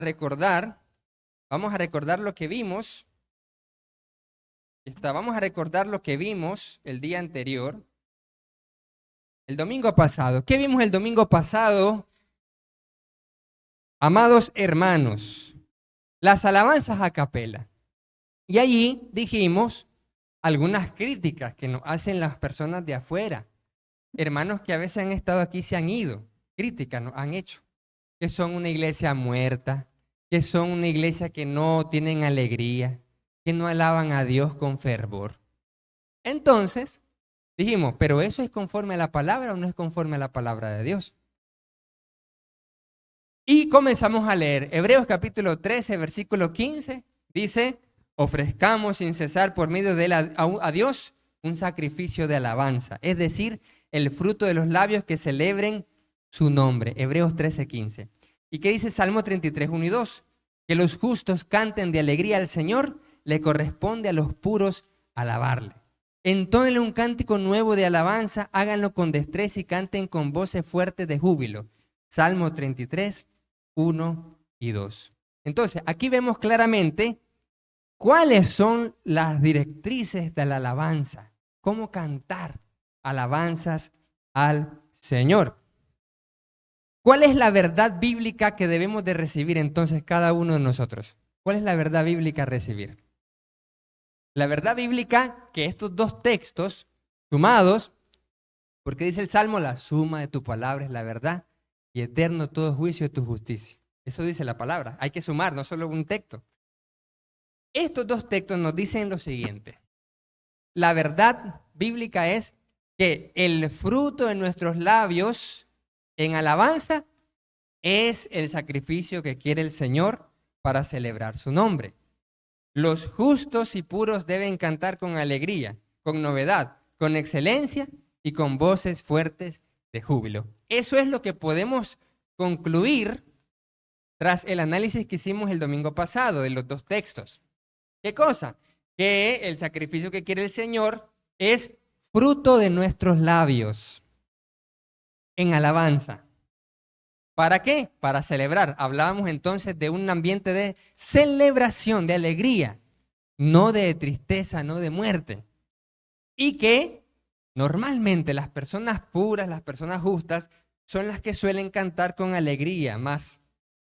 recordar, vamos a recordar lo que vimos. Vamos a recordar lo que vimos el día anterior, el domingo pasado. ¿Qué vimos el domingo pasado? Amados hermanos, las alabanzas a capela. Y allí dijimos algunas críticas que nos hacen las personas de afuera. Hermanos que a veces han estado aquí y se han ido. Críticas nos han hecho. Que son una iglesia muerta, que son una iglesia que no tienen alegría, que no alaban a Dios con fervor. Entonces, dijimos, ¿pero eso es conforme a la palabra o no es conforme a la palabra de Dios? Y comenzamos a leer Hebreos capítulo 13, versículo 15. Dice, ofrezcamos sin cesar por medio de él a Dios un sacrificio de alabanza, es decir, el fruto de los labios que celebren su nombre. Hebreos 13, 15. ¿Y qué dice Salmo 33, 1 y 2? Que los justos canten de alegría al Señor, le corresponde a los puros alabarle. Entónenle un cántico nuevo de alabanza, háganlo con destreza y canten con voces fuertes de júbilo. Salmo 33, 1 y 2. Entonces, aquí vemos claramente cuáles son las directrices de la alabanza. Cómo cantar alabanzas al Señor. ¿Cuál es la verdad bíblica que debemos de recibir entonces cada uno de nosotros? ¿Cuál es la verdad bíblica a recibir? La verdad bíblica que estos dos textos sumados, porque dice el Salmo, la suma de tu palabra es la verdad y eterno todo juicio de tu justicia. Eso dice la palabra. Hay que sumar, no solo un texto. Estos dos textos nos dicen lo siguiente. La verdad bíblica es que el fruto de nuestros labios en alabanza es el sacrificio que quiere el Señor para celebrar su nombre. Los justos y puros deben cantar con alegría, con novedad, con excelencia y con voces fuertes de júbilo. Eso es lo que podemos concluir tras el análisis que hicimos el domingo pasado de los dos textos. ¿Qué cosa? Que el sacrificio que quiere el Señor es fruto de nuestros labios en alabanza. ¿Para qué? Para celebrar. Hablábamos entonces de un ambiente de celebración, de alegría, no de tristeza, no de muerte. Y que normalmente las personas puras, las personas justas, son las que suelen cantar con alegría más.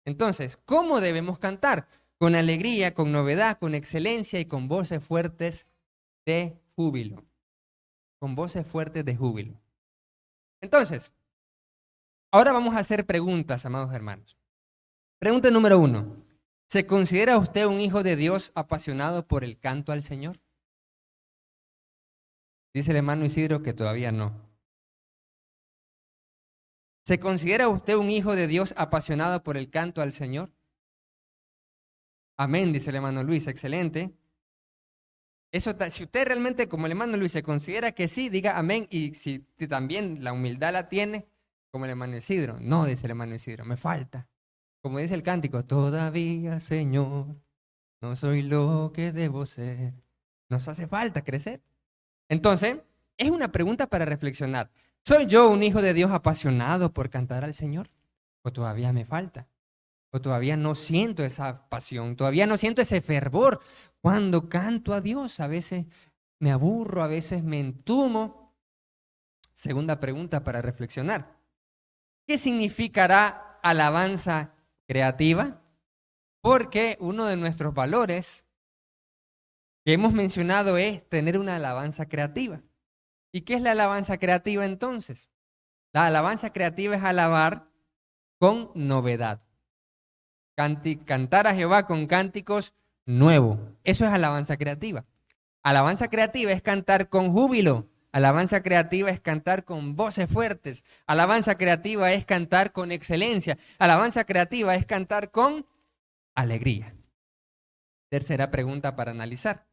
Entonces, ¿cómo debemos cantar? Con alegría, con novedad, con excelencia y con voces fuertes de júbilo. Con voces fuertes de júbilo. Entonces, ahora vamos a hacer preguntas, amados hermanos. Pregunta número 1. ¿Se considera usted un hijo de Dios apasionado por el canto al Señor? Dice el hermano Isidro que todavía no. ¿Se considera usted un hijo de Dios apasionado por el canto al Señor? Amén, dice el hermano Luis, excelente. Eso, si usted realmente, como el hermano Luis, se considera que sí, diga amén. Y si también la humildad la tiene, como el hermano Isidro. No, dice el hermano Isidro, me falta. Como dice el cántico, todavía, Señor, no soy lo que debo ser. Nos hace falta crecer. Entonces, es una pregunta para reflexionar. ¿Soy yo un hijo de Dios apasionado por cantar al Señor? ¿O todavía me falta? ¿O todavía no siento esa pasión? ¿Todavía no siento ese fervor? Cuando canto a Dios, a veces me aburro, a veces me entumo. Segunda pregunta para reflexionar. ¿Qué significará alabanza creativa? Porque uno de nuestros valores que hemos mencionado es tener una alabanza creativa. ¿Y qué es la alabanza creativa entonces? La alabanza creativa es alabar con novedad. Cantar a Jehová con cánticos nuevos. Eso es alabanza creativa. Alabanza creativa es cantar con júbilo. Alabanza creativa es cantar con voces fuertes. Alabanza creativa es cantar con excelencia. Alabanza creativa es cantar con alegría. Tercera pregunta para analizar.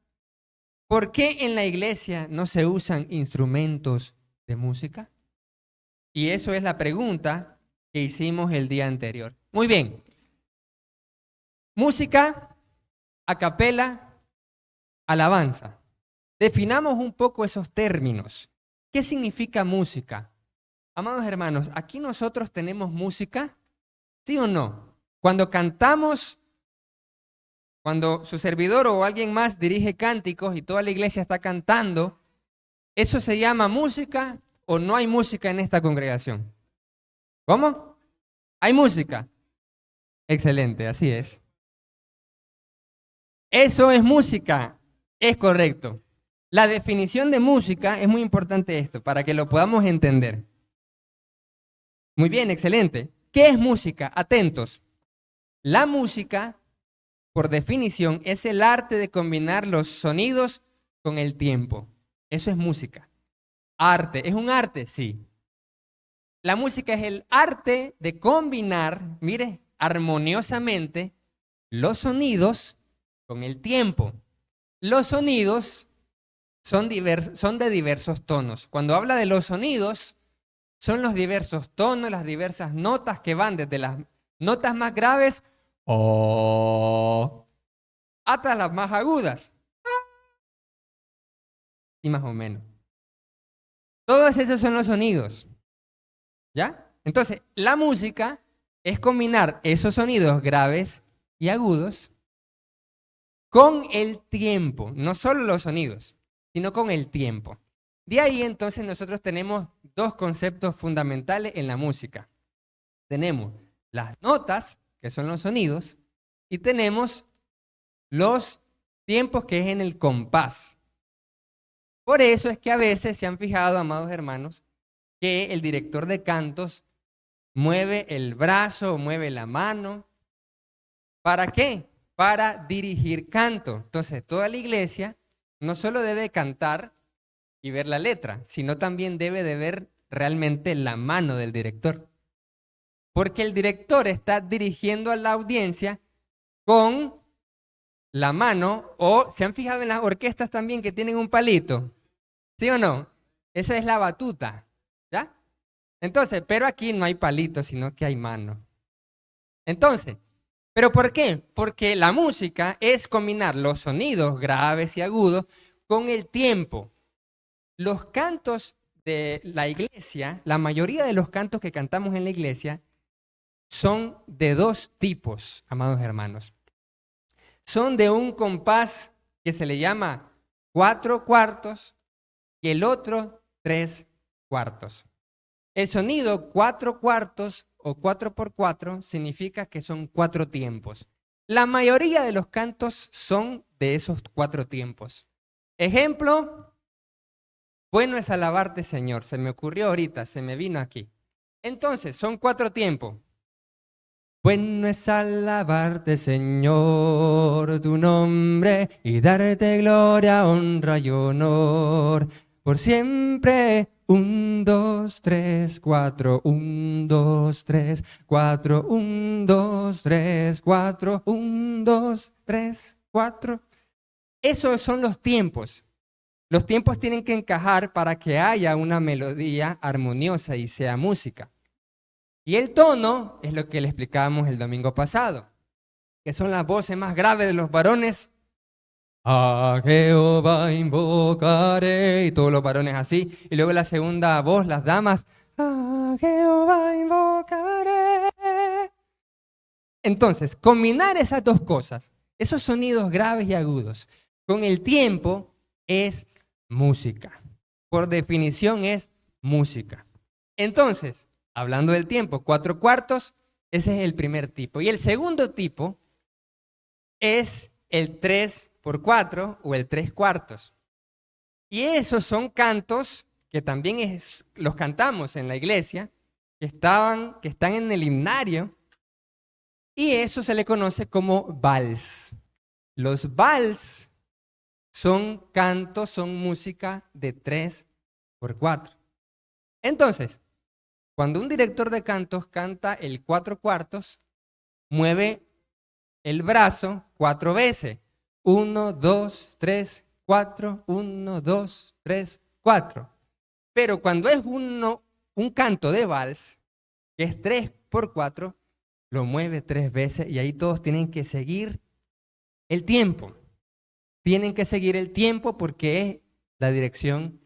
¿Por qué en la iglesia no se usan instrumentos de música? Y eso es la pregunta que hicimos el día anterior. Muy bien. Música, a capela, alabanza. Definamos un poco esos términos. ¿Qué significa música? Amados hermanos, ¿aquí nosotros tenemos música? ¿Sí o no? Cuando cantamos, cuando su servidor o alguien más dirige cánticos y toda la iglesia está cantando, ¿eso se llama música o no hay música en esta congregación? ¿Cómo? ¿Hay música? Excelente, así es. Eso es música, es correcto. La definición de música es muy importante esto, para que lo podamos entender. Muy bien, excelente. ¿Qué es música? Atentos. La música, por definición, es el arte de combinar los sonidos con el tiempo. Eso es música. Arte, ¿es un arte? Sí. La música es el arte de combinar, mire, armoniosamente los sonidos con el tiempo. Los sonidos son de diversos tonos. Cuando habla de los sonidos, son los diversos tonos, las diversas notas que van desde las notas más graves hasta las más agudas. Y más o menos. Todos esos son los sonidos. ¿Ya? Entonces, la música es combinar esos sonidos graves y agudos con el tiempo. No solo los sonidos, sino con el tiempo. De ahí entonces nosotros tenemos dos conceptos fundamentales en la música. Tenemos las notas, que son los sonidos, y tenemos los tiempos, que es en el compás. Por eso es que a veces se han fijado, amados hermanos, que el director de cantos mueve el brazo, mueve la mano. ¿Para qué? Para dirigir canto. Entonces, toda la iglesia no solo debe cantar y ver la letra, sino también debe de ver realmente la mano del director. Porque el director está dirigiendo a la audiencia con la mano, o se han fijado en las orquestas también que tienen un palito. ¿Sí o no? Esa es la batuta. ¿Ya? Entonces, pero aquí no hay palito, sino que hay mano. Entonces, ¿pero por qué? Porque la música es combinar los sonidos graves y agudos con el tiempo. Los cantos de la iglesia, la mayoría de los cantos que cantamos en la iglesia son de dos tipos, amados hermanos. Son de un compás que se le llama 4/4 y el otro 3/4. El sonido 4/4 o 4/4 significa que son 4 tiempos. La mayoría de los cantos son de esos 4 tiempos. Ejemplo, bueno es alabarte, Señor. Se me ocurrió ahorita, se me vino aquí. Entonces, son 4 tiempos. Bueno es alabarte, Señor, tu nombre y darte gloria, honra y honor. Por siempre, 1, 2, 3, 4, 1, 2, 3, 4, 1, 2, 3, 4, 1, 2, 3, 4. Esos son los tiempos. Los tiempos tienen que encajar para que haya una melodía armoniosa y sea música. Y el tono es lo que le explicábamos el domingo pasado, que son las voces más graves de los varones. A Jehová invocaré, y todos los varones así. Y luego la segunda voz, las damas. A Jehová invocaré. Entonces, combinar esas dos cosas, esos sonidos graves y agudos, con el tiempo es música. Por definición es música. Entonces, hablando del tiempo, 4/4, ese es el primer tipo. Y el segundo tipo es el 3/4 o el 3/4. Y esos son cantos que también los cantamos en la iglesia, que están en el himnario, y eso se le conoce como vals. Los vals son cantos, son música de 3/4. Entonces, cuando un director de cantos canta el 4/4, mueve el brazo 4 veces. 1, 2, 3, 4, 1, 2, 3, 4. Pero cuando es un canto de vals, que es 3/4, lo mueve 3 veces y ahí todos tienen que seguir el tiempo. Tienen que seguir el tiempo porque es la dirección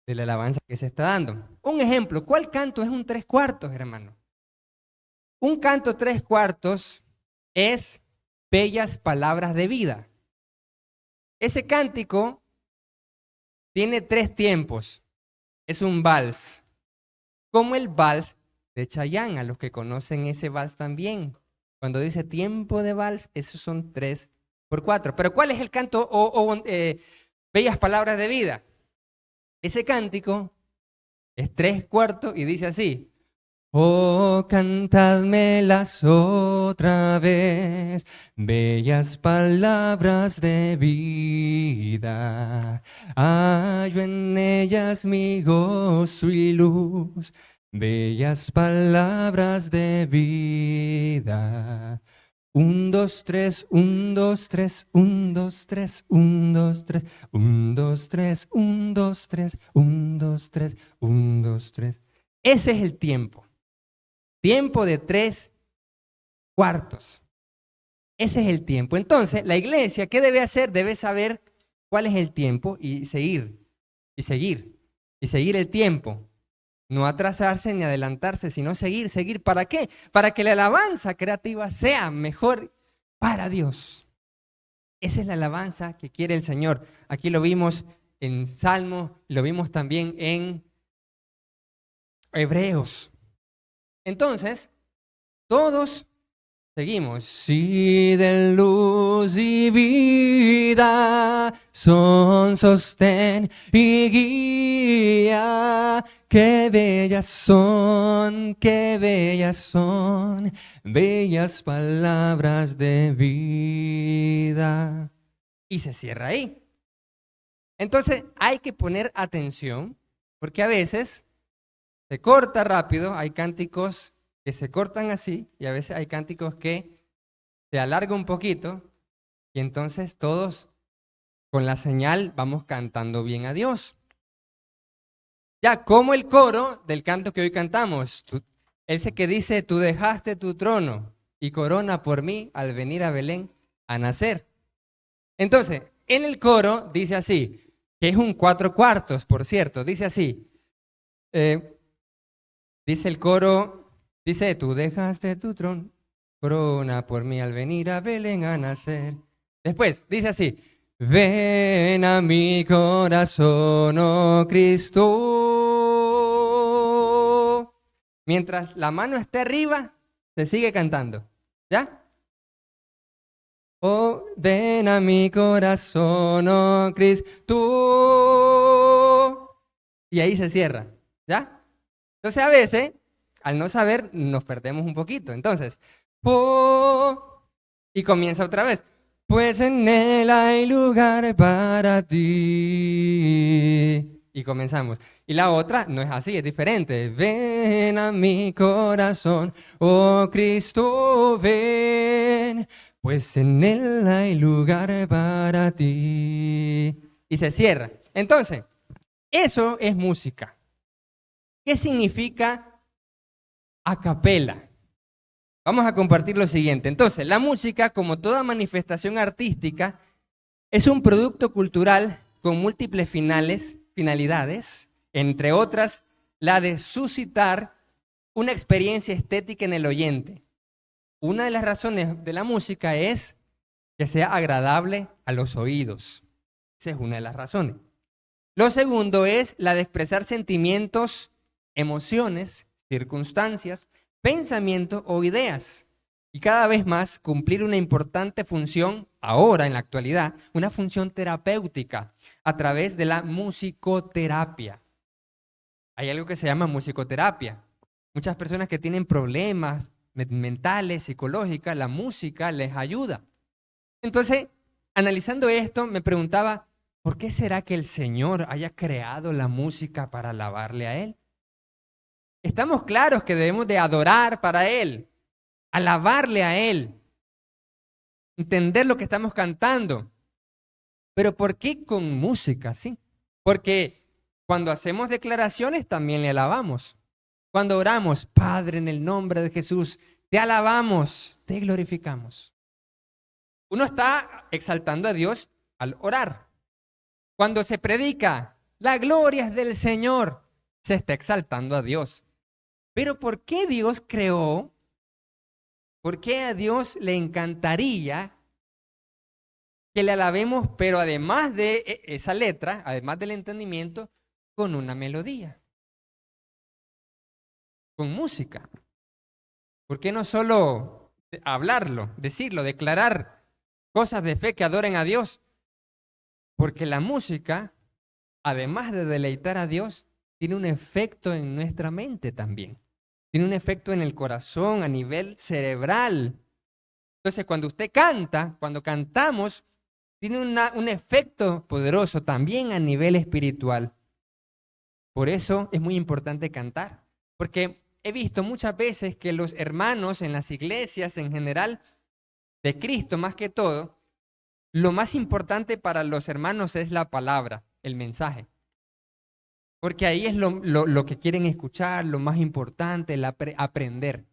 de la alabanza que se está dando. Un ejemplo, ¿cuál canto es un 3/4, hermano? Un canto 3/4 es bellas palabras de vida. Ese cántico tiene 3 tiempos. Es un vals, como el vals de Chayanne, a los que conocen ese vals también. Cuando dice tiempo de vals, esos son 3 por 4. Pero ¿cuál es el canto bellas palabras de vida? Ese cántico es 3/4 y dice así: oh, cantadmelas otra vez, bellas palabras de vida. Hallo en ellas mi gozo y luz, bellas palabras de vida. 1, 2, 3, 1, 2, 3, 1, 2, 3, 1, 2, 3, 1, 2, 3, 1, 2, 3, 1, 2, 3, 1, 2, 3. Ese es el tiempo. Tiempo de 3/4. Ese es el tiempo. Entonces, la iglesia, ¿qué debe hacer? Debe saber cuál es el tiempo y seguir, y seguir, y seguir el tiempo. No atrasarse ni adelantarse, sino seguir, seguir. ¿Para qué? Para que la alabanza creativa sea mejor para Dios. Esa es la alabanza que quiere el Señor. Aquí lo vimos en Salmo, lo vimos también en Hebreos. Entonces, todos seguimos. Si de luz y vida son sostén y guía, qué bellas son, bellas palabras de vida. Y se cierra ahí. Entonces hay que poner atención, porque a veces se corta rápido, hay cánticos que se cortan así y a veces hay cánticos que se alarga un poquito y entonces todos con la señal vamos cantando bien a Dios. Ya como el coro del canto que hoy cantamos, ese que dice, tú dejaste tu trono y corona por mí al venir a Belén a nacer. Entonces, en el coro dice así, que es un 4/4, por cierto, dice así, dice el coro, dice, tú dejaste tu trono, corona por mí al venir a Belén a nacer. Después, dice así, ven a mi corazón, oh Cristo. Mientras la mano esté arriba, se sigue cantando, ¿ya? Oh, ven a mi corazón, oh Cristo. Y ahí se cierra, ¿ya? Entonces a veces, al no saber, nos perdemos un poquito. Entonces, y comienza otra vez. Pues en él hay lugar para ti. Y comenzamos. Y la otra no es así, es diferente. Ven a mi corazón, oh Cristo, ven. Pues en él hay lugar para ti. Y se cierra. Entonces, eso es música. ¿Qué significa a capela? Vamos a compartir lo siguiente. Entonces, la música, como toda manifestación artística, es un producto cultural con múltiples finalidades, entre otras, la de suscitar una experiencia estética en el oyente. Una de las razones de la música es que sea agradable a los oídos. Esa es una de las razones. Lo segundo es la de expresar sentimientos, emociones, circunstancias, pensamientos o ideas. Y cada vez más cumplir una importante función, ahora en la actualidad, una función terapéutica a través de la musicoterapia. Hay algo que se llama musicoterapia. Muchas personas que tienen problemas mentales, psicológicas, la música les ayuda. Entonces, analizando esto, me preguntaba, ¿por qué será que el Señor haya creado la música para alabarle a Él? Estamos claros que debemos de adorar para Él, alabarle a Él, entender lo que estamos cantando. Pero ¿por qué con música, sí? Porque cuando hacemos declaraciones también le alabamos. Cuando oramos, Padre, en el nombre de Jesús, te alabamos, te glorificamos. Uno está exaltando a Dios al orar. Cuando se predica, la gloria es del Señor, se está exaltando a Dios. Pero ¿por qué Dios creó ¿Por qué a Dios le encantaría que le alabemos, pero además de esa letra, además del entendimiento, con una melodía, con música? ¿Por qué no solo hablarlo, decirlo, declarar cosas de fe que adoren a Dios? Porque la música, además de deleitar a Dios, tiene un efecto en nuestra mente también. Tiene un efecto en el corazón a nivel cerebral. Entonces, cuando usted canta, cuando cantamos, tiene un efecto poderoso también a nivel espiritual. Por eso es muy importante cantar. Porque he visto muchas veces que los hermanos en las iglesias en general, de Cristo más que todo, lo más importante para los hermanos es la palabra, el mensaje. Porque ahí es lo que quieren escuchar, lo más importante, el aprender.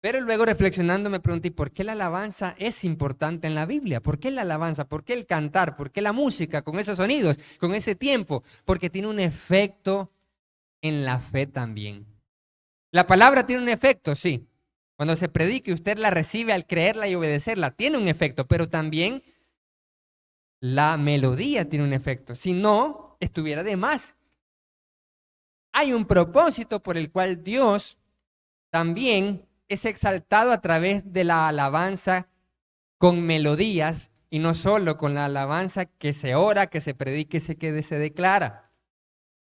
Pero luego reflexionando me pregunté, ¿por qué la alabanza es importante en la Biblia? ¿Por qué la alabanza? ¿Por qué el cantar? ¿Por qué la música con esos sonidos, con ese tiempo? Porque tiene un efecto en la fe también. La palabra tiene un efecto, sí. Cuando se predica y usted la recibe al creerla y obedecerla, tiene un efecto, pero también la melodía tiene un efecto. Si no, estuviera de más. Hay un propósito por el cual Dios también es exaltado a través de la alabanza con melodías y no solo con la alabanza que se ora, que se predica y que se declara.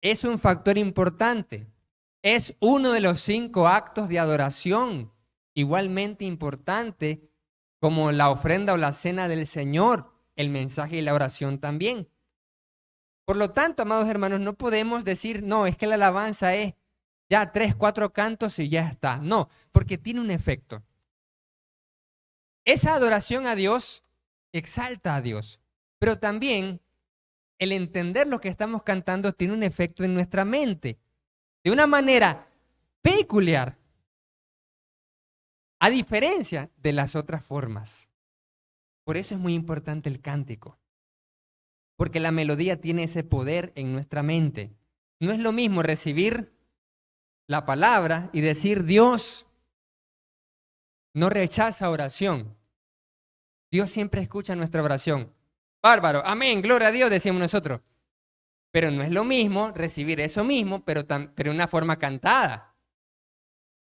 Es un factor importante. Es uno de los 5 actos de adoración, igualmente importante como la ofrenda o la cena del Señor, el mensaje y la oración también. Por lo tanto, amados hermanos, no podemos decir, no, es que la alabanza es ya 3, 4 cantos y ya está. No, porque tiene un efecto. Esa adoración a Dios exalta a Dios, pero también el entender lo que estamos cantando tiene un efecto en nuestra mente, de una manera peculiar, a diferencia de las otras formas. Por eso es muy importante el cántico, porque la melodía tiene ese poder en nuestra mente. No es lo mismo recibir la palabra y decir, Dios no rechaza oración. Dios siempre escucha nuestra oración. Bárbaro, amén, gloria a Dios, decimos nosotros. Pero no es lo mismo recibir eso mismo, pero de una forma cantada.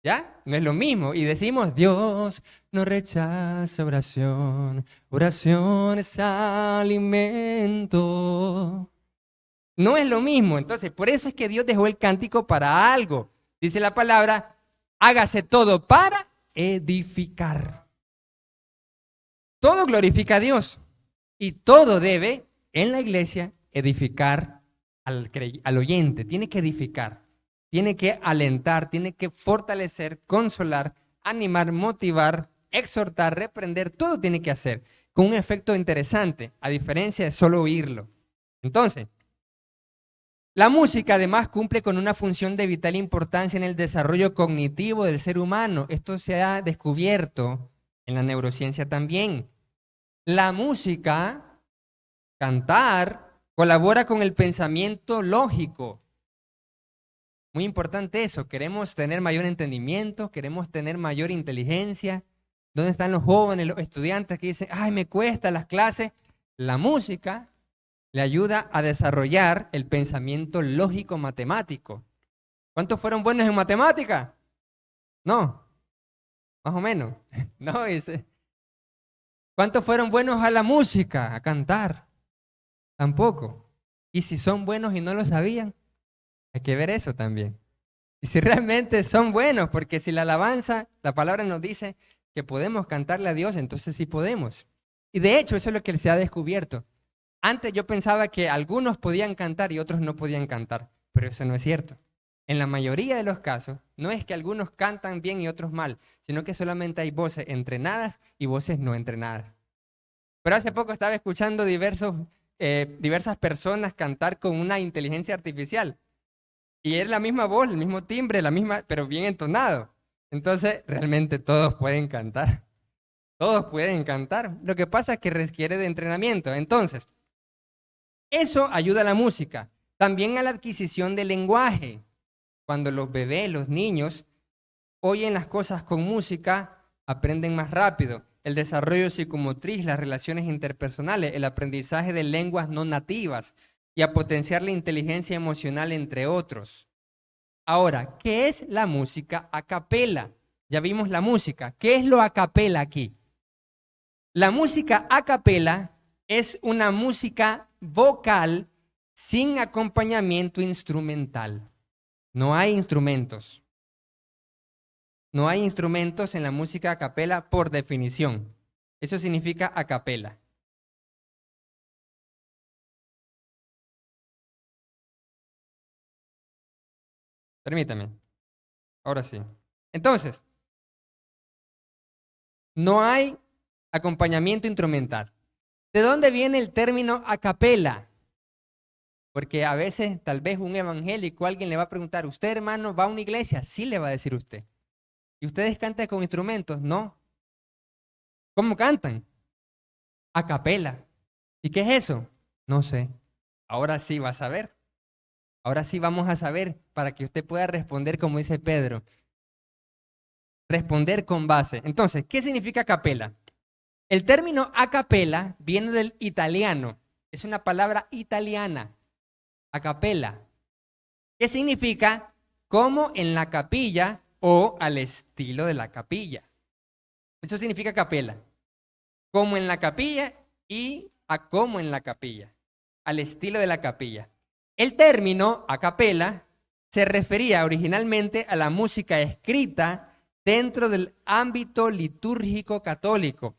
¿Ya? No es lo mismo. Y decimos, Dios no rechaza oración. Oración es alimento. No es lo mismo. Entonces, por eso es que Dios dejó el cántico para algo. Dice la palabra, hágase todo para edificar. Todo glorifica a Dios. Y todo debe, en la iglesia, edificar al oyente. Tiene que edificar. Tiene que alentar, tiene que fortalecer, consolar, animar, motivar, exhortar, reprender, todo tiene que hacer con un efecto interesante, a diferencia de solo oírlo. Entonces, la música además cumple con una función de vital importancia en el desarrollo cognitivo del ser humano. Esto se ha descubierto en la neurociencia también. La música, cantar, colabora con el pensamiento lógico. Muy importante eso, queremos tener mayor entendimiento, queremos tener mayor inteligencia. ¿Dónde están los jóvenes, los estudiantes que dicen, ay, me cuesta las clases? La música le ayuda a desarrollar el pensamiento lógico matemático. ¿Cuántos fueron buenos en matemática? No, más o menos. No, dice. ¿Cuántos fueron buenos a la música, a cantar? Tampoco. Y si son buenos y no lo sabían, hay que ver eso también. Y si realmente son buenos, porque si la alabanza, la palabra nos dice que podemos cantarle a Dios, entonces sí podemos. Y de hecho, eso es lo que se ha descubierto. Antes yo pensaba que algunos podían cantar y otros no podían cantar, pero eso no es cierto. En la mayoría de los casos, no es que algunos cantan bien y otros mal, sino que solamente hay voces entrenadas y voces no entrenadas. Pero hace poco estaba escuchando diversas personas cantar con una inteligencia artificial. Y es la misma voz, el mismo timbre, pero bien entonado. Entonces, realmente todos pueden cantar. Todos pueden cantar. Lo que pasa es que requiere de entrenamiento. Entonces, eso ayuda a la música. También a la adquisición del lenguaje. Cuando los bebés, los niños, oyen las cosas con música, aprenden más rápido, el desarrollo psicomotriz, las relaciones interpersonales, el aprendizaje de lenguas no nativas y a potenciar la inteligencia emocional, entre otros. Ahora, ¿qué es la música a capela? Ya vimos la música. ¿Qué es lo a capela aquí? La música a capela es una música vocal sin acompañamiento instrumental. No hay instrumentos. No hay instrumentos en la música a capela por definición. Eso significa a capela. Permítame. Ahora sí. Entonces, no hay acompañamiento instrumental. ¿De dónde viene el término a capela? Porque a veces tal vez un evangélico, alguien le va a preguntar, ¿usted hermano va a una iglesia? Sí le va a decir usted. ¿Y ustedes cantan con instrumentos? No. ¿Cómo cantan? A capela. ¿Y qué es eso? No sé. Ahora sí vas a ver. Ahora sí vamos a saber para que usted pueda responder como dice Pedro. Responder con base. Entonces, ¿qué significa a capela? El término a capela viene del italiano. Es una palabra italiana. A capela. ¿Qué significa? Como en la capilla o al estilo de la capilla. Eso significa capela. Como en la capilla y a como en la capilla. Al estilo de la capilla. El término a capela se refería originalmente a la música escrita dentro del ámbito litúrgico católico.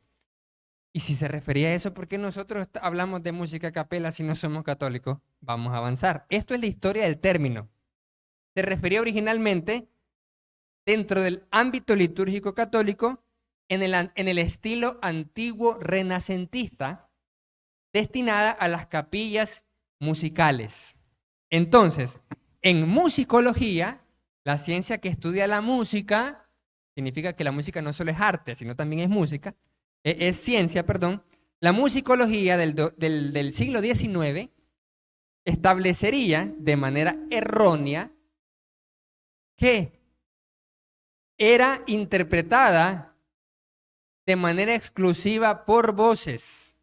Y si se refería a eso, ¿por qué nosotros hablamos de música a capela si no somos católicos? Vamos a avanzar. Esto es la historia del término. Se refería originalmente dentro del ámbito litúrgico católico en el estilo antiguo renacentista destinada a las capillas musicales. Entonces, en musicología, la ciencia que estudia la música, significa que la música no solo es arte, sino también es música, es ciencia, perdón. La musicología del siglo XIX establecería de manera errónea que era interpretada de manera exclusiva por voces.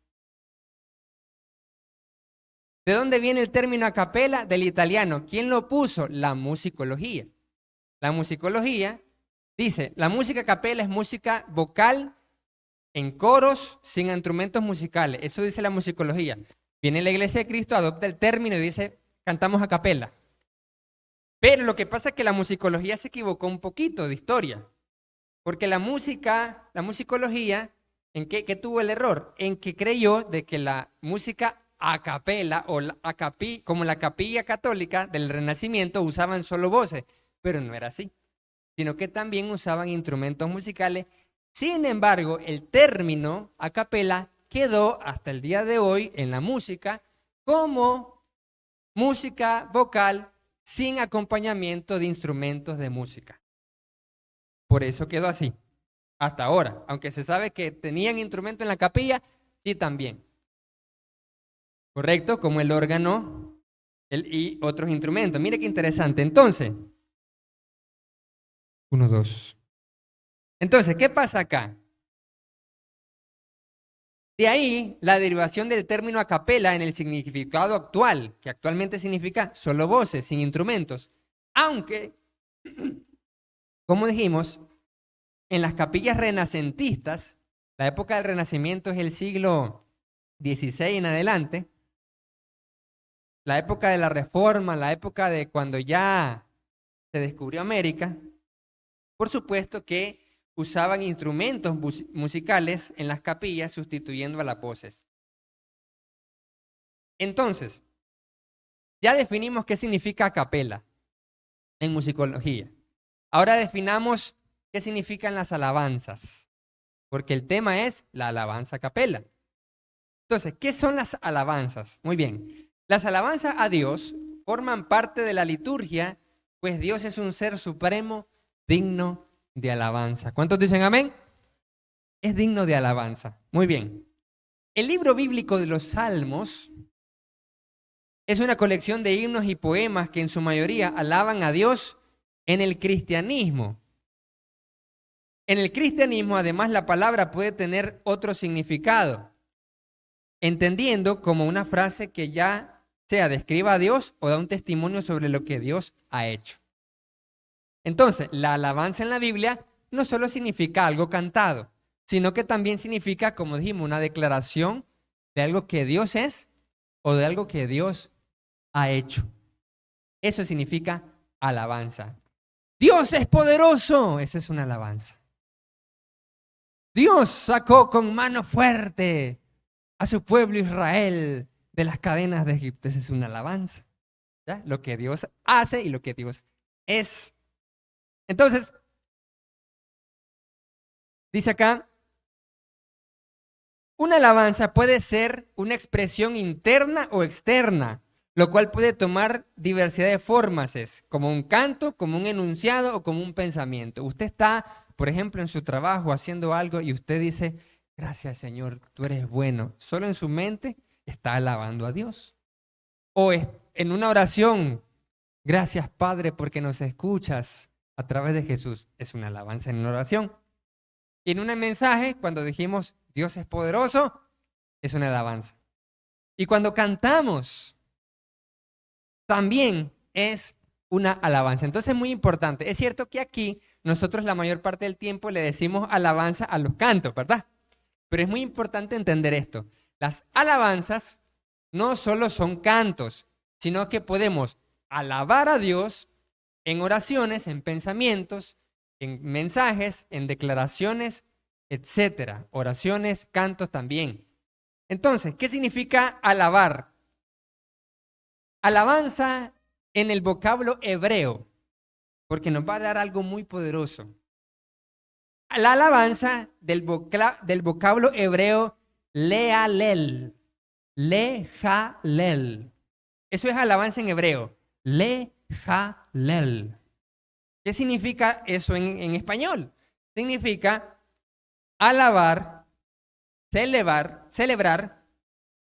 ¿De dónde viene el término a capela? Del italiano. ¿Quién lo puso? La musicología. La musicología dice, la música a capela es música vocal en coros sin instrumentos musicales. Eso dice la musicología. Viene la Iglesia de Cristo, adopta el término y dice, cantamos a capela. Pero lo que pasa es que la musicología se equivocó un poquito de historia. Porque la musicología, ¿en qué tuvo el error? En que creyó de que la música a capela o como la capilla católica del Renacimiento usaban solo voces, pero no era así, sino que también usaban instrumentos musicales. Sin embargo, el término a capela quedó hasta el día de hoy en la música como música vocal sin acompañamiento de instrumentos de música. Por eso quedó así, hasta ahora. Aunque se sabe que tenían instrumentos en la capilla, sí también. ¿Correcto? Como el órgano y otros instrumentos. Mire qué interesante. Entonces, 1, 2. Entonces, ¿qué pasa acá? De ahí la derivación del término a capela en el significado actual, que actualmente significa solo voces, sin instrumentos. Aunque, como dijimos, en las capillas renacentistas, la época del Renacimiento es el siglo XVI en adelante, la época de la Reforma, la época de cuando ya se descubrió América, por supuesto que usaban instrumentos musicales en las capillas sustituyendo a las voces. Entonces, ya definimos qué significa a capela en musicología. Ahora definamos qué significan las alabanzas, porque el tema es la alabanza a capela. Entonces, ¿qué son las alabanzas? Muy bien, las alabanzas a Dios forman parte de la liturgia, pues Dios es un ser supremo digno de alabanza. ¿Cuántos dicen amén? Es digno de alabanza. Muy bien. El libro bíblico de los Salmos es una colección de himnos y poemas que en su mayoría alaban a Dios en el cristianismo. En el cristianismo, además, la palabra puede tener otro significado, entendiendo como una frase que ya sea describa a Dios o da un testimonio sobre lo que Dios ha hecho. Entonces, la alabanza en la Biblia no solo significa algo cantado, sino que también significa, como dijimos, una declaración de algo que Dios es o de algo que Dios ha hecho. Eso significa alabanza. Dios es poderoso, esa es una alabanza. Dios sacó con mano fuerte a su pueblo Israel de las cadenas de Egipto, esa es una alabanza. ¿Ya? Lo que Dios hace y lo que Dios es. Entonces, dice acá, una alabanza puede ser una expresión interna o externa, lo cual puede tomar diversidad de formas, es como un canto, como un enunciado o como un pensamiento. Usted está, por ejemplo, en su trabajo haciendo algo y usted dice, gracias Señor, tú eres bueno. Solo en su mente está alabando a Dios. O en una oración, gracias Padre porque nos escuchas a través de Jesús. Es una alabanza en una oración. Y en un mensaje, cuando dijimos Dios es poderoso, es una alabanza. Y cuando cantamos, también es una alabanza. Entonces es muy importante. Es cierto que aquí nosotros la mayor parte del tiempo le decimos alabanza a los cantos, ¿verdad? Pero es muy importante entender esto. Las alabanzas no solo son cantos, sino que podemos alabar a Dios en oraciones, en pensamientos, en mensajes, en declaraciones, etcétera. Oraciones, cantos también. Entonces, ¿qué significa alabar? Alabanza en el vocablo hebreo, porque nos va a dar algo muy poderoso. La alabanza del vocablo hebreo lehalel, lehalel. Eso es alabanza en hebreo, lehalel. ¿Qué significa eso en español? Significa alabar, celebrar,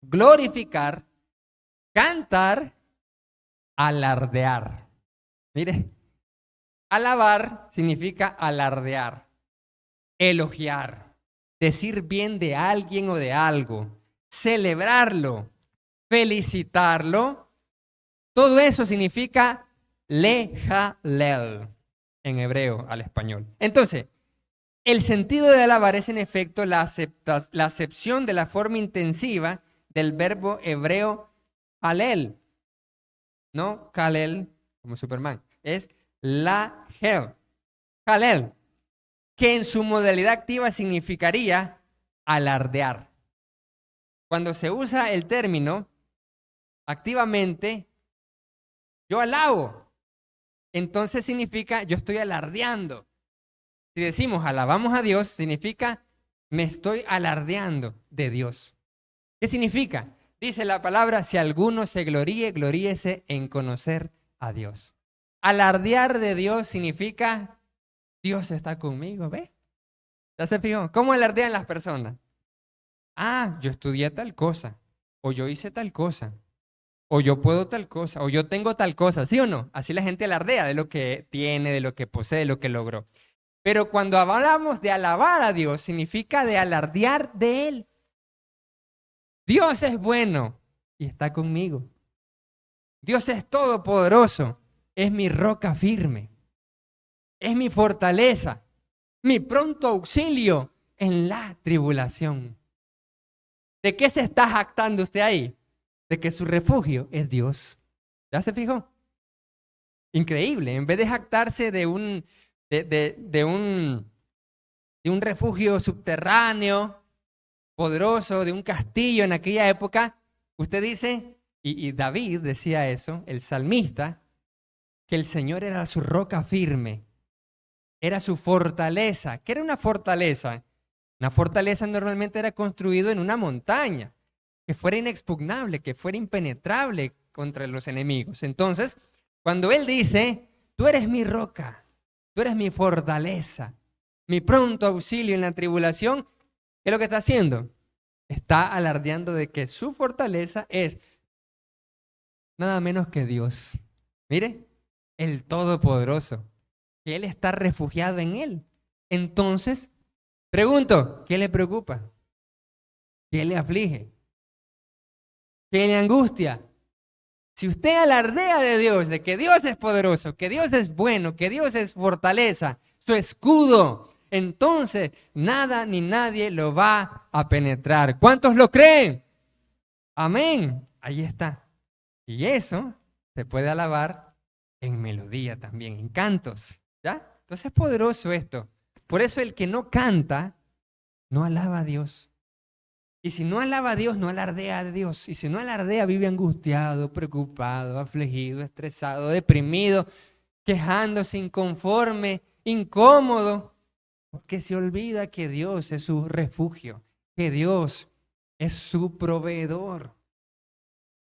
glorificar, cantar, alardear. Mire, alabar significa alardear, elogiar, decir bien de alguien o de algo, celebrarlo, felicitarlo. Todo eso significa lehalel en hebreo al español. Entonces, el sentido de alabar es en efecto la acepción de la forma intensiva del verbo hebreo halel. No kalel, como Superman, es lahel, halel, que en su modalidad activa significaría alardear. Cuando se usa el término activamente, yo alabo, entonces significa yo estoy alardeando. Si decimos alabamos a Dios, significa me estoy alardeando de Dios. ¿Qué significa? Dice la palabra, si alguno se gloríe, gloríese en conocer a Dios. Alardear de Dios significa Dios está conmigo, ¿ve? ¿Ya se fijó? ¿Cómo alardean las personas? Ah, yo estudié tal cosa, o yo hice tal cosa, o yo puedo tal cosa, o yo tengo tal cosa, ¿sí o no? Así la gente alardea de lo que tiene, de lo que posee, de lo que logró. Pero cuando hablamos de alabar a Dios, significa de alardear de Él. Dios es bueno y está conmigo. Dios es todopoderoso, es mi roca firme, es mi fortaleza, mi pronto auxilio en la tribulación. ¿De qué se está jactando usted ahí? De que su refugio es Dios. ¿Ya se fijó? Increíble. En vez de jactarse de un refugio subterráneo, poderoso, de un castillo en aquella época, usted dice, y David decía eso, el salmista, que el Señor era su roca firme, era su fortaleza. ¿Qué era una fortaleza? Una fortaleza normalmente era construido en una montaña, que fuera inexpugnable, que fuera impenetrable contra los enemigos. Entonces, cuando él dice, tú eres mi roca, tú eres mi fortaleza, mi pronto auxilio en la tribulación, ¿qué es lo que está haciendo? Está alardeando de que su fortaleza es nada menos que Dios. Mire, el Todopoderoso, que Él está refugiado en Él. Entonces, pregunto, ¿qué le preocupa? ¿Qué le aflige? ¿Qué le angustia? Si usted alardea de Dios, de que Dios es poderoso, que Dios es bueno, que Dios es fortaleza, su escudo, entonces nada ni nadie lo va a penetrar. ¿Cuántos lo creen? Amén. Ahí está. Y eso se puede alabar en melodía también, en cantos. ¿Ya? Entonces es poderoso esto. Por eso el que no canta, no alaba a Dios. Y si no alaba a Dios, no alardea a Dios. Y si no alardea, vive angustiado, preocupado, afligido, estresado, deprimido, quejándose, inconforme, incómodo. Porque se olvida que Dios es su refugio, que Dios es su proveedor,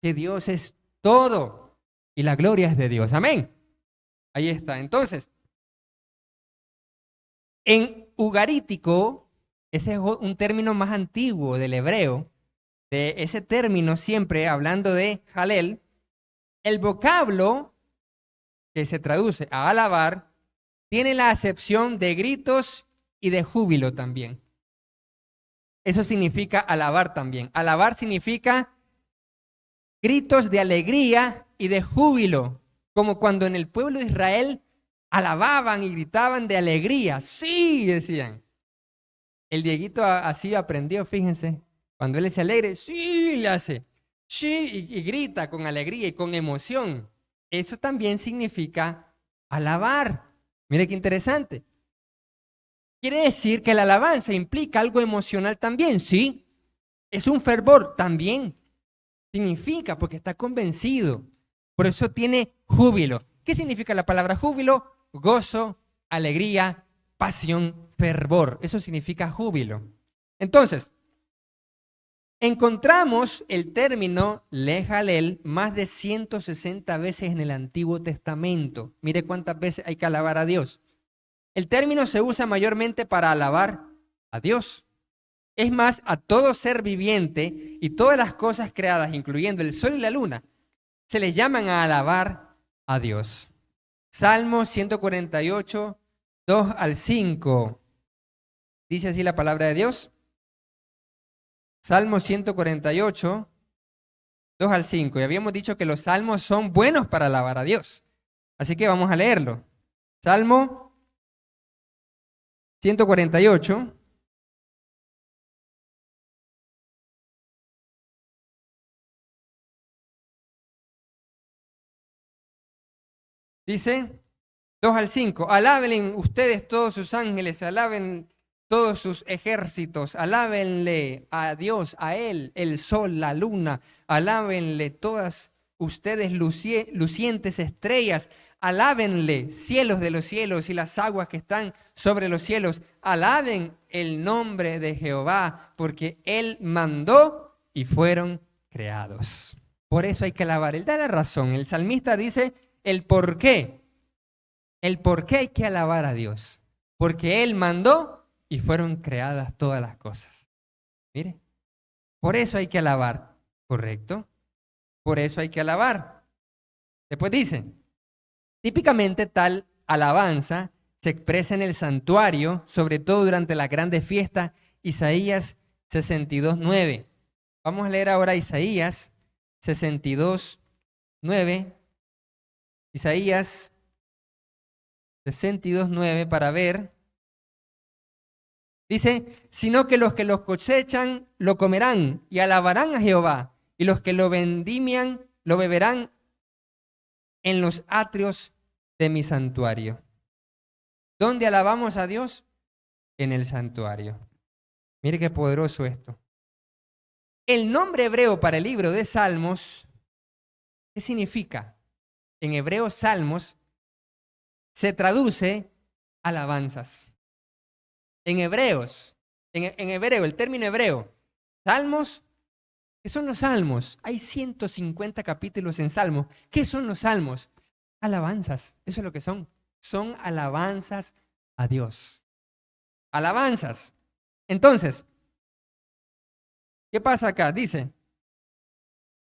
que Dios es todo. Y la gloria es de Dios. Amén. Ahí está. Entonces, en ugarítico, ese es un término más antiguo del hebreo. De ese término, siempre hablando de Jalel, el vocablo que se traduce a alabar tiene la acepción de gritos y de júbilo también. Eso significa alabar también. Alabar significa gritos de alegría y de júbilo, como cuando en el pueblo de Israel alababan y gritaban de alegría. Sí, decían. El Dieguito así aprendió, fíjense. Cuando él se alegre, sí, le hace. Sí, y grita con alegría y con emoción. Eso también significa alabar. Mire qué interesante. Quiere decir que la alabanza implica algo emocional también, ¿sí? Es un fervor también. Significa porque está convencido. Por eso tiene júbilo. ¿Qué significa la palabra júbilo? Gozo, alegría, pasión, fervor. Eso significa júbilo. Entonces, encontramos el término lejalel más de 160 veces en el Antiguo Testamento. Mire cuántas veces hay que alabar a Dios. El término se usa mayormente para alabar a Dios. Es más, a todo ser viviente y todas las cosas creadas, incluyendo el sol y la luna, se les llaman a alabar a Dios. Salmo 148, 2 al 5. Dice así la palabra de Dios. Salmo 148, 2 al 5. Y habíamos dicho que los salmos son buenos para alabar a Dios. Así que vamos a leerlo. Salmo 148. Dice 2 al 5. Alábenle ustedes todos sus ángeles, alaben todos sus ejércitos, alábenle a Dios, a Él, el sol, la luna, alábenle todas ustedes lucientes estrellas, alábenle cielos de los cielos y las aguas que están sobre los cielos, alaben el nombre de Jehová, porque Él mandó y fueron creados. Por eso hay que alabar. Él da la razón. El salmista dice el por qué. El por qué hay que alabar a Dios. Porque Él mandó y fueron creadas todas las cosas. Mire, por eso hay que alabar, ¿correcto? Por eso hay que alabar. Después dice, típicamente tal alabanza se expresa en el santuario, sobre todo durante la grande fiesta, Isaías 62:9. Vamos a leer ahora Isaías 62:9. Isaías 62:9 para ver. Dice, sino que los que los cosechan lo comerán y alabarán a Jehová, y los que lo vendimian lo beberán en los atrios de mi santuario. ¿Dónde alabamos a Dios? En el santuario. Mire qué poderoso esto. El nombre hebreo para el libro de Salmos, ¿qué significa? En hebreo, Salmos se traduce alabanzas. En hebreo, el término hebreo, Salmos, ¿qué son los salmos? Hay 150 capítulos en Salmos. ¿Qué son los salmos? Alabanzas, eso es lo que son. Son alabanzas a Dios. Alabanzas. Entonces, ¿qué pasa acá? Dice,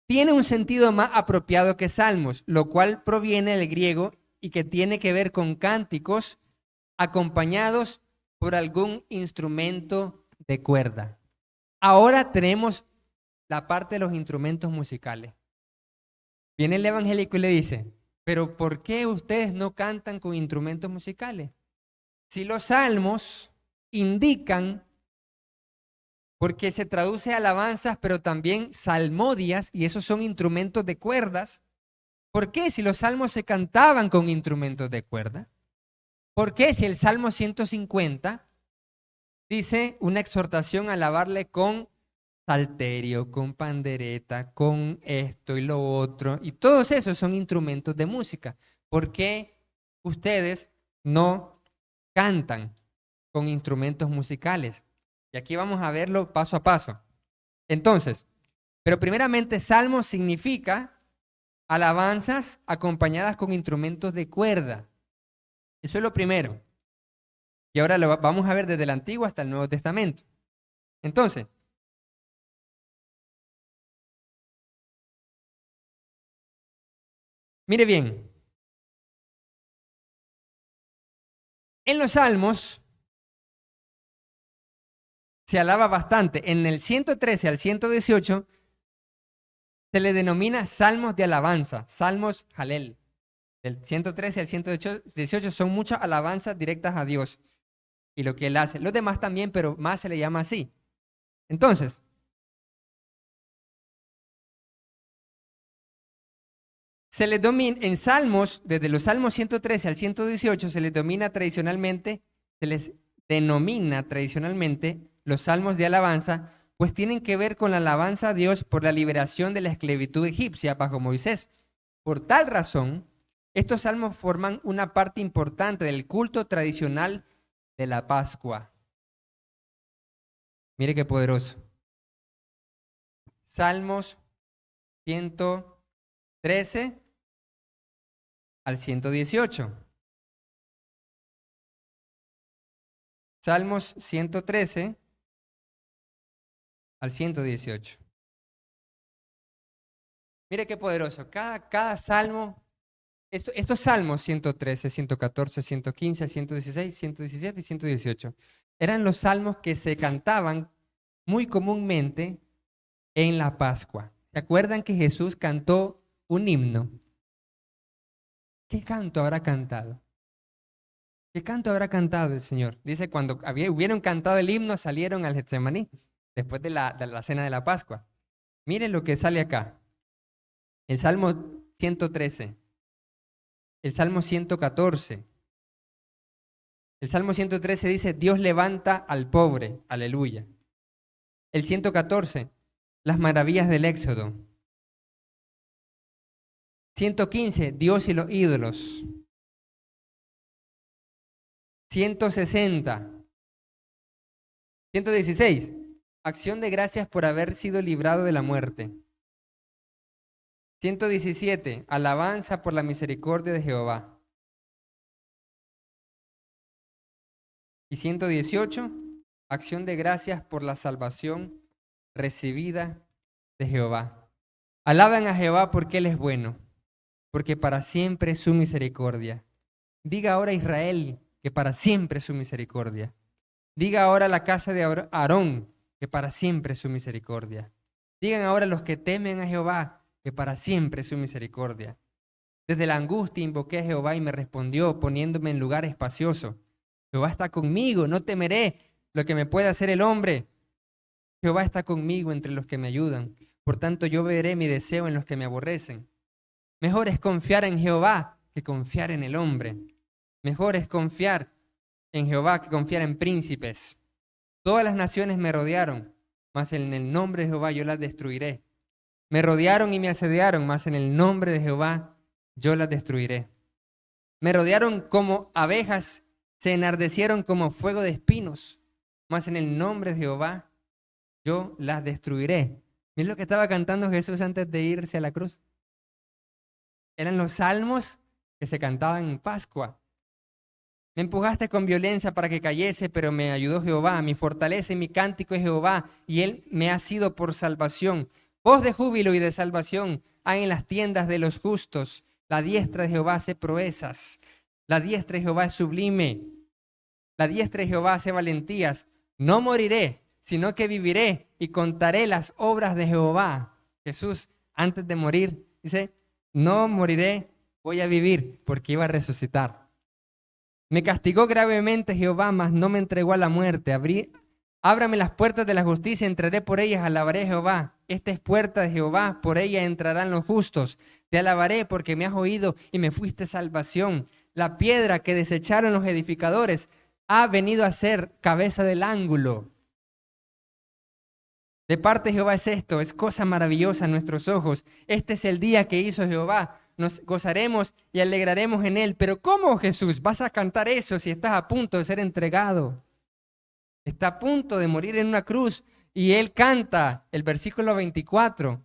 tiene un sentido más apropiado que salmos, lo cual proviene del griego y que tiene que ver con cánticos acompañados por algún instrumento de cuerda. Ahora tenemos la parte de los instrumentos musicales. Viene el evangélico y le dice, pero ¿por qué ustedes no cantan con instrumentos musicales? Si los salmos indican, porque se traduce a alabanzas, pero también salmodias, y esos son instrumentos de cuerdas. ¿Por qué si los salmos se cantaban con instrumentos de cuerda? ¿Por qué si el Salmo 150 dice una exhortación a alabarle con salterio, con pandereta, con esto y lo otro? Y todos esos son instrumentos de música. ¿Por qué ustedes no cantan con instrumentos musicales? Y aquí vamos a verlo paso a paso. Entonces, pero primeramente, salmo significa alabanzas acompañadas con instrumentos de cuerda. Eso es lo primero. Y ahora lo vamos a ver desde el Antiguo hasta el Nuevo Testamento. Entonces, mire bien. En los salmos se alaba bastante. En el 113 al 118 se le denomina salmos de alabanza, salmos Jalel. Del 113 al 118 son muchas alabanzas directas a Dios y lo que Él hace. Los demás también, pero más se le llama así. Entonces, se les domina, en salmos, desde los salmos 113 al 118, se les denomina tradicionalmente los salmos de alabanza, pues tienen que ver con la alabanza a Dios por la liberación de la esclavitud egipcia bajo Moisés. Por tal razón, estos salmos forman una parte importante del culto tradicional de la Pascua. Mire qué poderoso. Salmos 113 al 118. Salmos 113 al 118. Mire qué poderoso. Cada salmo, estos salmos 113, 114, 115, 116, 117 y 118, eran los salmos que se cantaban muy comúnmente en la Pascua. ¿Se acuerdan que Jesús cantó un himno? ¿Qué canto habrá cantado? ¿Qué canto habrá cantado el Señor? Dice, cuando hubieron cantado el himno, salieron al Getsemaní, después de la cena de la Pascua. Miren lo que sale acá. El Salmo 113, el Salmo 114. El Salmo 113 dice, Dios levanta al pobre, aleluya. El 114, las maravillas del Éxodo. 115, Dios y los ídolos. 160. 116, acción de gracias por haber sido librado de la muerte. 117, alabanza por la misericordia de Jehová. Y 118, acción de gracias por la salvación recibida de Jehová. Alaben a Jehová porque Él es bueno, porque para siempre es su misericordia. Diga ahora Israel que para siempre es su misericordia. Diga ahora la casa de Aarón que para siempre es su misericordia. Digan ahora los que temen a Jehová que para siempre es su misericordia. Desde la angustia invoqué a Jehová y me respondió poniéndome en lugar espacioso. Jehová está conmigo, no temeré lo que me pueda hacer el hombre. Jehová está conmigo entre los que me ayudan. Por tanto, yo veré mi deseo en los que me aborrecen. Mejor es confiar en Jehová que confiar en el hombre. Mejor es confiar en Jehová que confiar en príncipes. Todas las naciones me rodearon, mas en el nombre de Jehová yo las destruiré. Me rodearon y me asediaron, mas en el nombre de Jehová yo las destruiré. Me rodearon como abejas, se enardecieron como fuego de espinos, mas en el nombre de Jehová yo las destruiré. Miren lo que estaba cantando Jesús antes de irse a la cruz. Eran los salmos que se cantaban en Pascua. Me empujaste con violencia para que cayese, pero me ayudó Jehová. Mi fortaleza y mi cántico es Jehová, y Él me ha sido por salvación. Voz de júbilo y de salvación hay en las tiendas de los justos. La diestra de Jehová hace proezas. La diestra de Jehová es sublime. La diestra de Jehová hace valentías. No moriré, sino que viviré y contaré las obras de Jehová. Jesús, antes de morir, dice, no moriré, voy a vivir, porque iba a resucitar. Me castigó gravemente Jehová, mas no me entregó a la muerte. Ábrame las puertas de la justicia, entraré por ellas, alabaré a Jehová. Esta es puerta de Jehová, por ella entrarán los justos. Te alabaré porque me has oído y me fuiste salvación. La piedra que desecharon los edificadores ha venido a ser cabeza del ángulo. De parte de Jehová es esto, es cosa maravillosa en nuestros ojos. Este es el día que hizo Jehová. Nos gozaremos y alegraremos en él. Pero ¿cómo, Jesús, vas a cantar eso si estás a punto de ser entregado? Está a punto de morir en una cruz y él canta el versículo 24,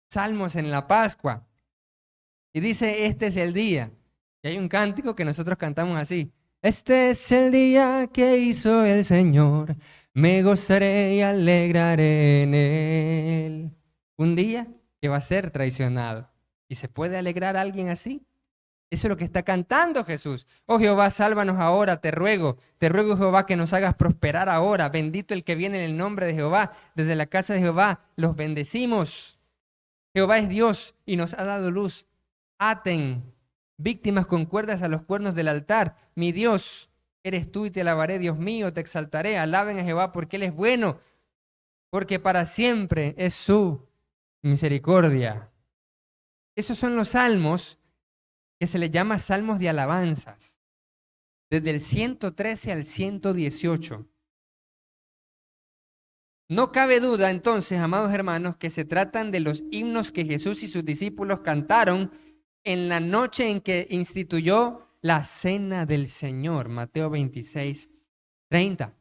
Salmos en la Pascua. Y dice, este es el día. Y hay un cántico que nosotros cantamos así. Este es el día que hizo el Señor, me gozaré y alegraré en él. Un día que va a ser traicionado. ¿Y se puede alegrar a alguien así? Eso es lo que está cantando Jesús. Oh Jehová, sálvanos ahora, te ruego Jehová que nos hagas prosperar ahora. Bendito el que viene en el nombre de Jehová. Desde la casa de Jehová los bendecimos. Jehová es Dios y nos ha dado luz. Aten víctimas con cuerdas a los cuernos del altar. Mi Dios, eres tú y te alabaré, Dios mío, te exaltaré. Alaben a Jehová porque Él es bueno, porque para siempre es su misericordia. Esos son los salmos que se les llama salmos de alabanzas, desde el 113 al 118. No cabe duda entonces, amados hermanos, que se tratan de los himnos que Jesús y sus discípulos cantaron en la noche en que instituyó la cena del Señor, Mateo 26:30.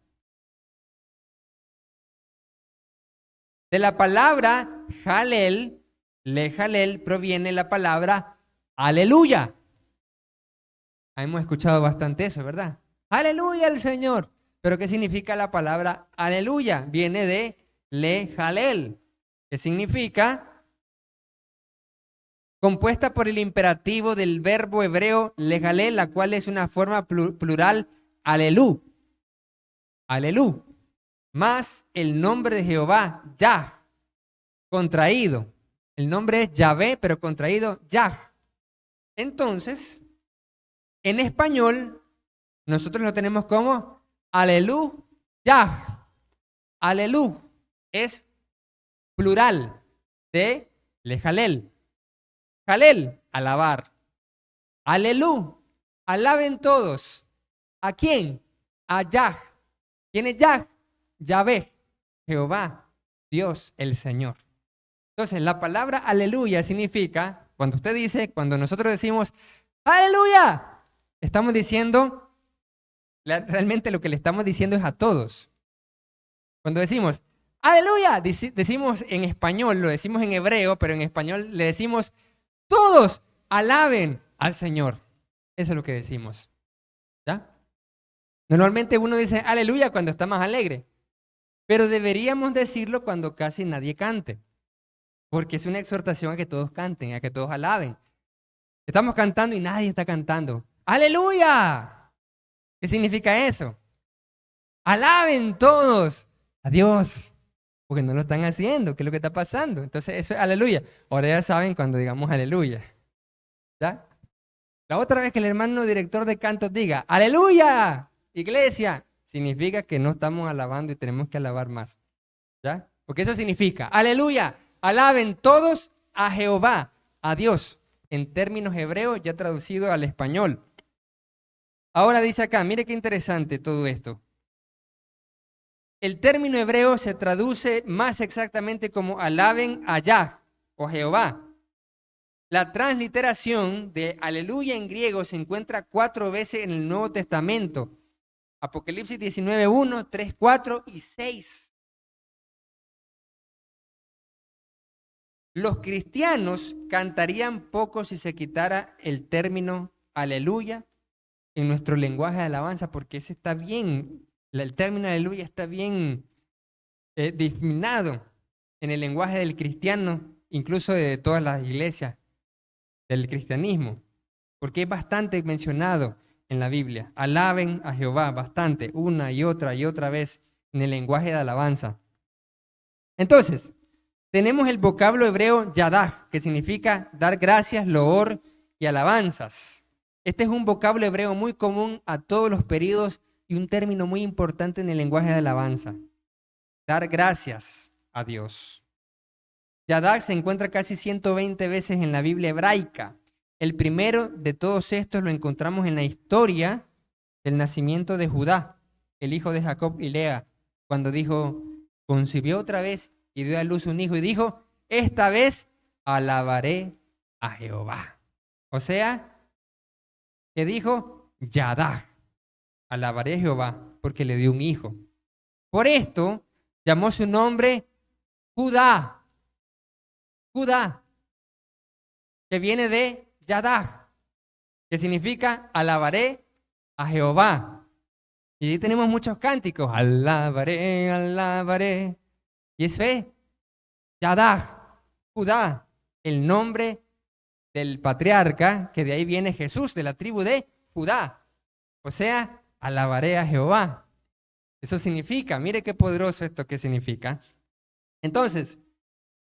De la palabra Jalel, Jalel, proviene la palabra aleluya. Hemos escuchado bastante eso, ¿verdad? Aleluya al Señor. Pero ¿qué significa la palabra aleluya? Viene de Jalel, que significa compuesta por el imperativo del verbo hebreo Jalel, la cual es una forma plural alelú. Alelú. Más el nombre de Jehová, Yah, contraído. El nombre es Yahvé, pero contraído Yah. Entonces, en español, nosotros lo tenemos como aleluya. Alelú es plural de Jalel. Jalel, alabar. Alelú, alaben todos. ¿A quién? A Yah. ¿Quién es Yah? Yahvé, Jehová, Dios, el Señor. Entonces, la palabra aleluya significa, cuando nosotros decimos aleluya, estamos diciendo, realmente lo que le estamos diciendo es a todos. Cuando decimos aleluya, decimos en español, lo decimos en hebreo, pero en español le decimos todos alaben al Señor. Eso es lo que decimos. ¿Ya? Normalmente uno dice aleluya cuando está más alegre, pero deberíamos decirlo cuando casi nadie cante, porque es una exhortación a que todos canten, a que todos alaben. Estamos cantando y nadie está cantando. ¡Aleluya! ¿Qué significa eso? Alaben todos a Dios, porque no lo están haciendo. ¿Qué es lo que está pasando? Entonces eso es aleluya. Ahora ya saben cuando digamos aleluya. ¿Ya? La otra vez que el hermano director de cantos diga aleluya, iglesia, significa que no estamos alabando y tenemos que alabar más. ¿Ya? Porque eso significa aleluya, alaben todos a Jehová, a Dios. En términos hebreos, ya traducido al español. Ahora dice acá, mire qué interesante todo esto. El término hebreo se traduce más exactamente como alaben a Yah o Jehová. La transliteración de aleluya en griego se encuentra 4 veces en el Nuevo Testamento. Apocalipsis 19:1, 3, 4 y 6. Los cristianos cantarían poco si se quitara el término aleluya en nuestro lenguaje de alabanza, porque ese está bien, el término aleluya está bien difuminado en el lenguaje del cristiano, incluso de todas las iglesias del cristianismo, porque es bastante mencionado. en la Biblia. Alaben a Jehová bastante, una y otra vez en el lenguaje de alabanza. Entonces, tenemos el vocablo hebreo yadah, que significa dar gracias, loor y alabanzas. Este es un vocablo hebreo muy común a todos los periodos y un término muy importante en el lenguaje de alabanza. Dar gracias a Dios. Yadah se encuentra casi 120 veces en la Biblia hebraica. El primero de todos estos lo encontramos en la historia del nacimiento de Judá, el hijo de Jacob y Lea, cuando dijo, concibió otra vez y dio a luz un hijo y dijo, esta vez alabaré a Jehová. O sea, que dijo, Yadah, alabaré a Jehová porque le dio un hijo. Por esto llamó su nombre Judá, Judá, que viene de Yadah, que significa alabaré a Jehová. Y ahí tenemos muchos cánticos, alabaré, alabaré. Y eso es Yadah, Judá, el nombre del patriarca, que de ahí viene Jesús, de la tribu de Judá. O sea, alabaré a Jehová. Eso significa, mire qué poderoso esto que significa. Entonces,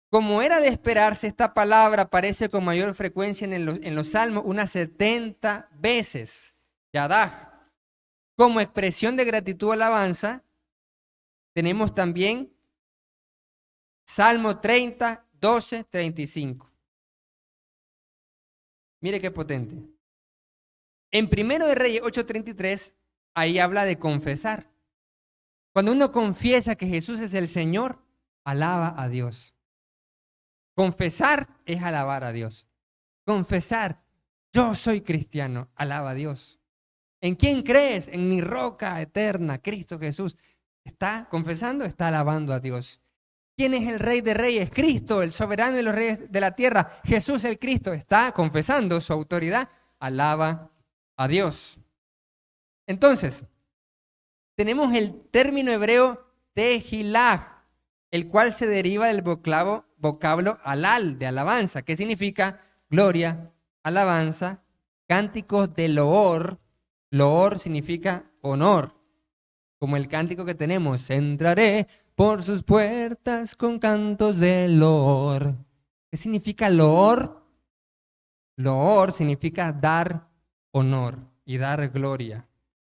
como era de esperarse, esta palabra aparece con mayor frecuencia en los salmos, unas 70 veces. Yadah. Como expresión de gratitud o alabanza, tenemos también Salmo 30, 12, 35. Mire qué potente. En 1 de Reyes 8:33, ahí habla de confesar. Cuando uno confiesa que Jesús es el Señor, alaba a Dios. Confesar es alabar a Dios. Confesar, yo soy cristiano, alaba a Dios. ¿En quién crees? En mi roca eterna, Cristo Jesús. Está confesando, está alabando a Dios. ¿Quién es el Rey de Reyes? Cristo, el soberano de los reyes de la tierra. Jesús el Cristo está confesando su autoridad, alaba a Dios. Entonces, tenemos el término hebreo tejilah, el cual se deriva del vocablo halal, de alabanza, que significa gloria, alabanza, cánticos de loor. Loor significa honor, como el cántico que tenemos, entraré por sus puertas con cantos de loor. ¿Qué significa loor? Loor significa dar honor y dar gloria.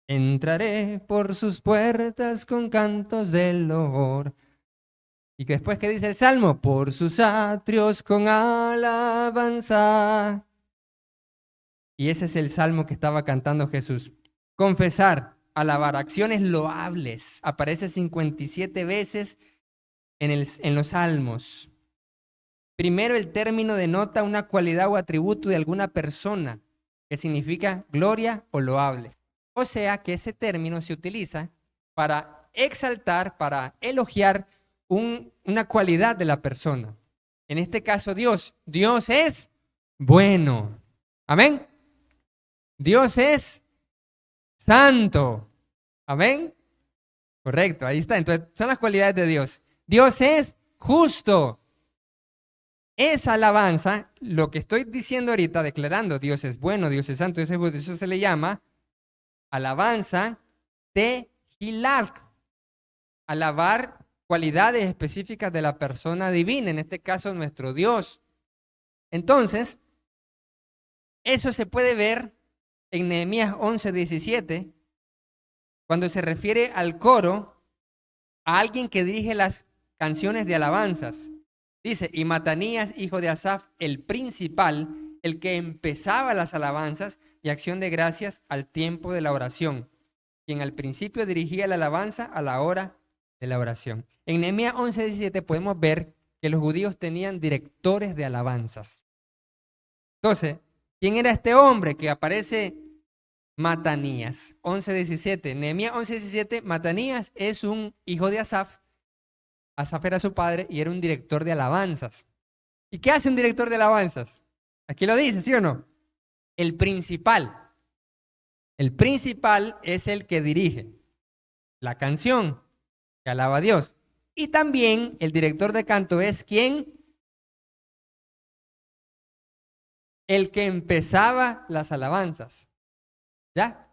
Entraré por sus puertas con cantos de loor. Y que después, ¿qué dice el Salmo? Por sus atrios con alabanza. Y ese es el Salmo que estaba cantando Jesús. Confesar, alabar, acciones loables. Aparece 57 veces en los Salmos. Primero, el término denota una cualidad o atributo de alguna persona, que significa gloria o loable. O sea que ese término se utiliza para exaltar, para elogiar una cualidad de la persona. En este caso, Dios. Dios es bueno. Amén. Dios es santo. Amén. Correcto, ahí está. Entonces, son las cualidades de Dios. Dios es justo. Esa alabanza, lo que estoy diciendo ahorita, declarando Dios es bueno, Dios es santo, Dios es justo, eso se le llama alabanza tejilah. Alabar cualidades específicas de la persona divina, en este caso nuestro Dios. Entonces, eso se puede ver en Nehemías 11:17, cuando se refiere al coro, a alguien que dirige las canciones de alabanzas. Dice, y Matanías, hijo de Asaf, el principal, el que empezaba las alabanzas y acción de gracias al tiempo de la oración, quien al principio dirigía la alabanza a la hora de la oración. En Nehemías 11:17 podemos ver que los judíos tenían directores de alabanzas. Entonces, ¿quién era este hombre que aparece? Matanías, 11:17. Nehemías 11:17, Matanías es un hijo de Asaf. Asaf era su padre y era un director de alabanzas. ¿Y qué hace un director de alabanzas? Aquí lo dice, ¿sí o no? El principal. El principal es el que dirige la canción que alaba a Dios. Y también el director de canto es quien, el que empezaba las alabanzas. ¿Ya?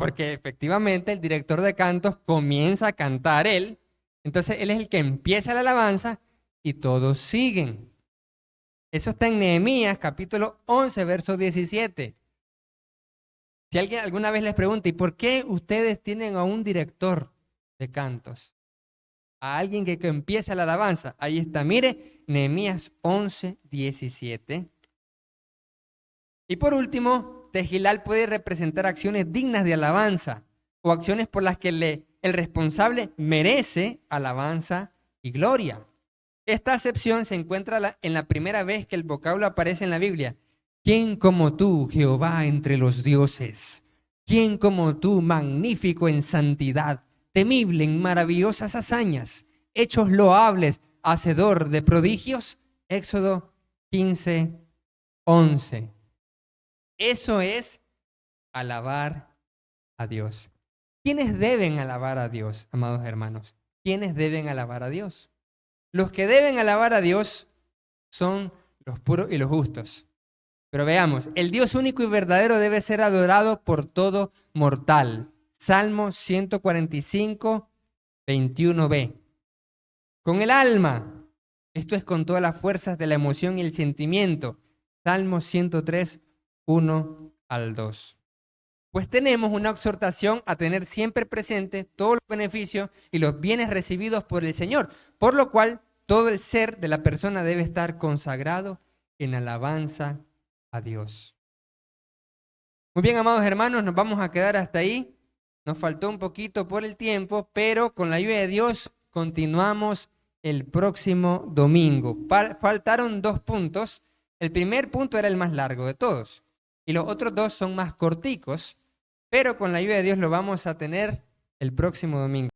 porque efectivamente el director de cantos comienza a cantar él, entonces él es el que empieza la alabanza y todos siguen. Eso está en Nehemías capítulo 11, verso 17. Si alguien alguna vez les pregunta, ¿y por qué ustedes tienen a un director de cantos? A alguien que empieza la alabanza. Ahí está, mire, Nehemías 11, 17. Y por último, Tejilal puede representar acciones dignas de alabanza o acciones por las que el responsable merece alabanza y gloria. Esta acepción se encuentra en la primera vez que el vocablo aparece en la Biblia. ¿Quién como tú, Jehová, entre los dioses? ¿Quién como tú, magnífico en santidad, temible en maravillosas hazañas, hechos loables, hacedor de prodigios? Éxodo 15, 11. Eso es alabar a Dios. ¿Quiénes deben alabar a Dios, amados hermanos? ¿Quiénes deben alabar a Dios? Los que deben alabar a Dios son los puros y los justos. Pero veamos, el Dios único y verdadero debe ser adorado por todo mortal. Salmo 145, 21b. Con el alma, esto es con todas las fuerzas de la emoción y el sentimiento. Salmo 103, 1 al 2. Pues tenemos una exhortación a tener siempre presente todos los beneficios y los bienes recibidos por el Señor, por lo cual todo el ser de la persona debe estar consagrado en alabanza a Dios. Muy bien, amados hermanos, nos vamos a quedar hasta ahí. Nos faltó un poquito por el tiempo, pero con la ayuda de Dios continuamos el próximo domingo. Faltaron 2 puntos. El primer punto era el más largo de todos y los otros 2 son más corticos, pero con la ayuda de Dios lo vamos a tener el próximo domingo.